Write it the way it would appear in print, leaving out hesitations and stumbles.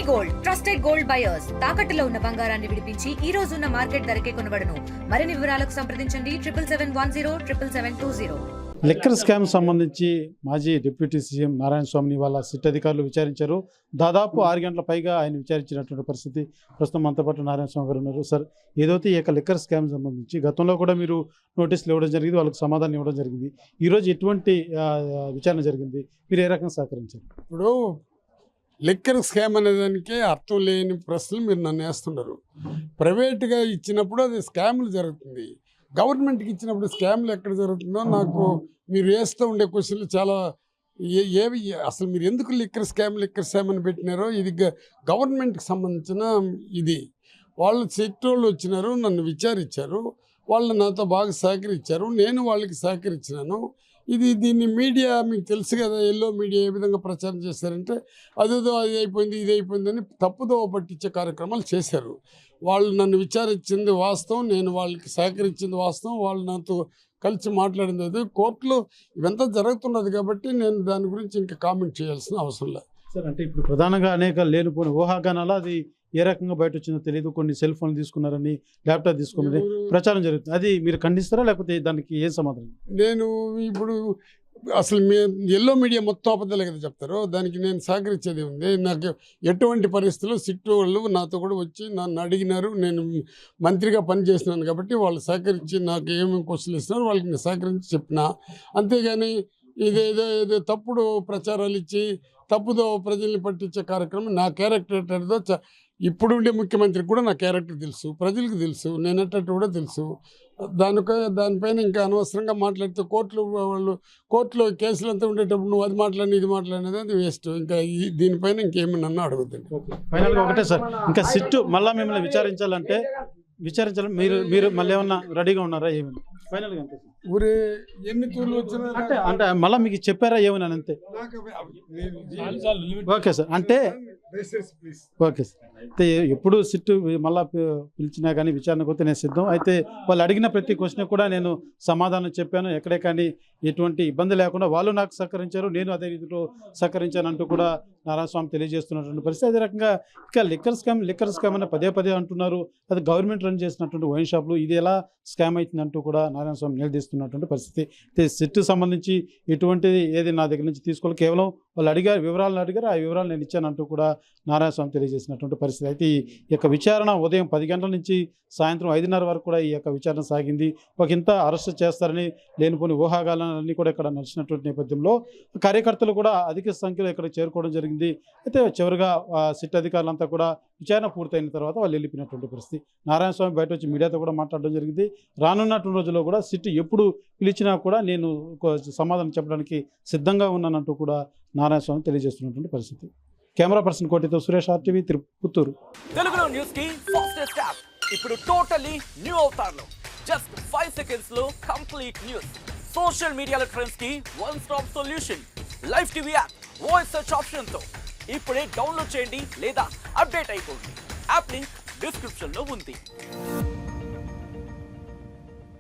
Gold trusted gold buyers తాకట్టులో ఉన్న బంగారాన్ని విడిపించి ఈ రోజు ఉన్న మార్కెట్ ధరకే కొనబడును. మరిన్ని వివరాలకు సంప్రదించండి 77107720. లిక్కర్ స్కామ్ సంబంధించి మాజీ డిప్యూటీ సీఎం నారాయణ స్వామిని వాళ్ళ సిట్ అధికారులు విచారించారు. దాదాపు 6 గంటల పైగా ఆయన విచారించినటువంటి పరిస్థితి. ప్రస్తుతం మనతో పాటు నారాయణ స్వామి గారు ఉన్నారు. సార్, ఏదైతే ఈ యొక్క లిక్కర్ స్కామ్ సంబంధించి గతంలో కూడా మీరు నోటీసులు ఇవ్వడం జరిగింది, వాళ్ళకి సమాధానం ఇవ్వడం జరిగింది. ఈరోజు ఎటువంటి విచారణ జరిగింది, మీరు ఏ రకంగా సహకరించారు? ఇప్పుడు లిక్కర్ స్కామ్ అనే దానికే అర్థం లేని ప్రశ్నలు మీరు నన్ను వేస్తున్నారు. ప్రైవేట్గా ఇచ్చినప్పుడు అది స్కామ్లు జరుగుతుంది, గవర్నమెంట్కి ఇచ్చినప్పుడు స్కామ్లు ఎక్కడ జరుగుతుందో నాకు మీరు వేస్తూ ఉండే క్వశ్చన్లు చాలా ఏవి అసలు మీరు ఎందుకు లిక్కర్ స్కామ్ అని పెట్టినారో ఇది గవర్నమెంట్కి సంబంధించిన ఇది. వాళ్ళు సెక్టర్లు వచ్చినారు, నన్ను విచారించారు, వాళ్ళు నాతో బాగా సహకరించారు, నేను వాళ్ళకి సహకరించినాను. దీన్ని మీడియా మీకు తెలుసు కదా, ఎల్లో మీడియా ఏ విధంగా ప్రచారం చేశారంటే అదేదో అది అయిపోయింది ఇది అయిపోయిందని తప్పుదోవ పట్టించే కార్యక్రమాలు చేశారు. వాళ్ళు నన్ను విచారించింది వాస్తవం, నేను వాళ్ళకి సహకరించింది వాస్తవం, వాళ్ళు నాతో కలిసి మాట్లాడింది అది. కోర్టులో ఇవంతా జరుగుతున్నది కాబట్టి నేను దాని గురించి ఇంకా కామెంట్ చేయాల్సిన అవసరం లేదు. సార్, అంటే ఇప్పుడు ప్రధానంగా అనేక లేనిపోయిన ఊహాగానాలు అది ఏ రకంగా బయట వచ్చిందో తెలియదు. కొన్ని సెల్ ఫోన్లు తీసుకున్నారని, ల్యాప్టాప్ తీసుకున్నారని ప్రచారం జరుగుతుంది. అది మీరు ఖండిస్తారా, లేకపోతే దానికి ఏం సమాధానం? నేను ఇప్పుడు అసలు ఎల్లో మీడియా మొత్తం అబద్ధాలే కదా చెప్తారు, దానికి నేను సహకరించేది ఉంది. నాకు ఎటువంటి పరిస్థితుల్లో సిట్టు వాళ్ళు నాతో కూడా వచ్చి నన్ను అడిగినారు, నేను మంత్రిగా పనిచేసినాను కాబట్టి వాళ్ళు సహకరించి నాకు ఏమేమి క్వశ్చన్లు ఇస్తున్నారు వాళ్ళకి నేను సహకరించి చెప్పిన. అంతేగాని ఏదో తప్పుడు ప్రచారాలు ఇచ్చి తప్పుదో ప్రజల్ని పట్టించే కార్యక్రమం నా క్యారెక్టర్ ఇప్పుడు ఉండే ముఖ్యమంత్రికి కూడా నా క్యారెక్టర్ తెలుసు, ప్రజలకు తెలుసు, నేను ఎట్టట్టు కూడా తెలుసు. దానిపైన ఇంకా అనవసరంగా మాట్లాడితే కోర్టులో కేసులు అంతా ఉండేటప్పుడు నువ్వు అది మాట్లాడి ఇది మాట్లాడినది అది వేస్ట్. ఇంకా దీనిపైన ఇంకేమి నన్ను అడుగుతుంది. ఫైనల్గా ఒకటే సార్, ఇంకా సిట్టు మళ్ళీ మిమ్మల్ని విచారించాలి మీరు మళ్ళీ ఏమన్నా రెడీగా ఉన్నారా? ఏమైనా ఫైనల్గా అంతే ఊరే ఎన్ని తూర్లు వచ్చినా అంటే మళ్ళీ మీకు చెప్పారా ఏమని? అంతే. ఓకే సార్, అంటే ఓకే సార్. అయితే ఎప్పుడు సిట్టు మళ్ళీ పిలిచినా కానీ విచారణకు వస్తే నేను సిద్ధం. అయితే వాళ్ళు అడిగిన ప్రతి క్వశ్చన్ కూడా నేను సమాధానం చెప్పాను. ఎక్కడే కానీ ఎటువంటి ఇబ్బంది లేకుండా వాళ్ళు నాకు సహకరించారు, నేను అదే రీతిలో సహకరించాను అంటూ కూడా నారాయణస్వామి తెలియజేస్తున్నటువంటి పరిస్థితి. అదే రకంగా ఇక లిక్కర్ స్కామ్ అని పదే అంటున్నారు. అది గవర్నమెంట్ రన్ చేసినటువంటి వైన్ షాపులు, ఇది ఎలా స్కామ్ అవుతుందంటూ కూడా నారాయణస్వామి నిలదీస్తున్నటువంటి పరిస్థితి. అయితే సిట్టు సంబంధించి ఎటువంటిది ఏది నా దగ్గర నుంచి తీసుకోవాలి, కేవలం వాళ్ళు వివరాలను అడిగారు, ఆ వివరాలు నేను ఇచ్చానంటూ కూడా నారాయణస్వామి తెలియజేసినటువంటి పరిస్థితి. అయితే ఈ యొక్క విచారణ ఉదయం 10 గంటల నుంచి సాయంత్రం 5:30 వరకు కూడా ఈ యొక్క విచారణ సాగింది. ఇంత అరెస్ట్ చేస్తారని లేనిపోని ఊహాగాలన్నీ కూడా ఇక్కడ నడిచినటువంటి నేపథ్యంలో కార్యకర్తలు కూడా అధిక సంఖ్యలో ఇక్కడ చేరుకోవడం జరిగింది. అయితే చివరిగా సిట్ అధికారులంతా కూడా విచారణ పూర్తయిన తర్వాత వాళ్ళు వెళ్ళిపోయినటువంటి పరిస్థితి. నారాయణస్వామి బయట వచ్చి మీడియాతో కూడా మాట్లాడడం జరిగింది. రానున్నటువంటి రోజుల్లో కూడా సిట్ ఎప్పుడు పిలిచినా కూడా నేను సమాధానం చెప్పడానికి సిద్ధంగా ఉన్నానంటూ కూడా నారాయణస్వామి తెలియజేస్తున్నటువంటి పరిస్థితి. కెమెరా పర్సన్ కోటితో సురేష్, RTV, పుత్తూరు. తెలుగులో న్యూస్ కి ఫాస్టెస్ట్ యాప్ ఇప్పుడు టోటల్లీ న్యూ అవతార్లో జస్ట్ 5 సెకండ్స్ లో కంప్లీట్ న్యూస్. సోషల్ మీడియాలో ట్రెండ్స్ కి one stop solution. Live TV app voice search option తో ఇప్పుడే డౌన్లోడ్ చేయండి లేదా అప్డేట్ అయిపోండి. యాప్ లింక్ డిస్క్రిప్షన్ లో ఉంది.